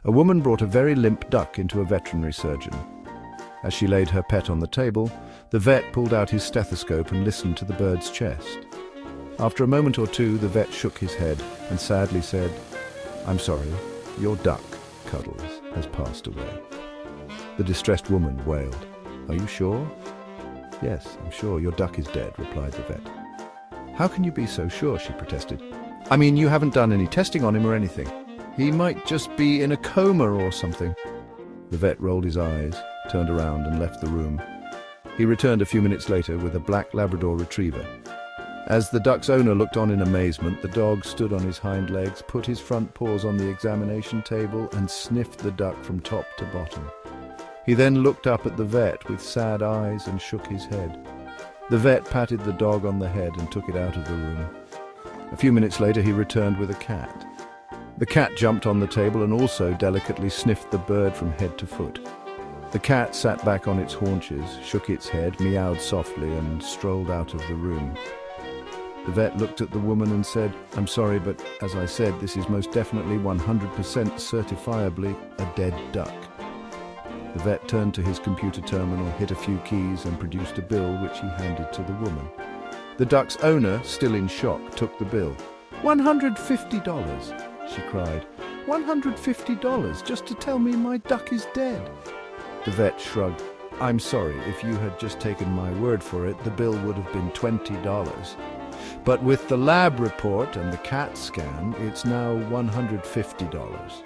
A woman brought a very limp duck into a veterinary surgeon. As she laid her pet on the table, the vet pulled out his stethoscope and listened to the bird's chest. After a moment or two, the vet shook his head and sadly said, "I'm sorry, your duck, Cuddles, has passed away." The distressed woman wailed, "Are you sure?" "Yes, I'm sure. Your duck is dead," replied the vet. "How can you be so sure?" she protested. "I mean, you haven't done any testing on him or anything. He might just be in a coma or something." The vet rolled his eyes, turned around and left the room. He returned a few minutes later with a black Labrador retriever. As the duck's owner looked on in amazement, the dog stood on his hind legs, put his front paws on the examination table and sniffed the duck from top to bottom. He then looked up at the vet with sad eyes and shook his head. The vet patted the dog on the head and took it out of the room. A few minutes later he returned with a cat. The cat jumped on the table and also delicately sniffed the bird from head to foot. The cat sat back on its haunches, shook its head, meowed softly and strolled out of the room. The vet looked at the woman and said, "I'm sorry, but as I said, this is most definitely 100% certifiably a dead duck." The vet turned to his computer terminal, hit a few keys and produced a bill which he handed to the woman. The duck's owner, still in shock, took the bill. $150, she cried. $150 just to tell me my duck is dead. The vet shrugged. "I'm sorry, if you had just taken my word for it, the bill would have been $20. But with the lab report and the CAT scan, it's now $150.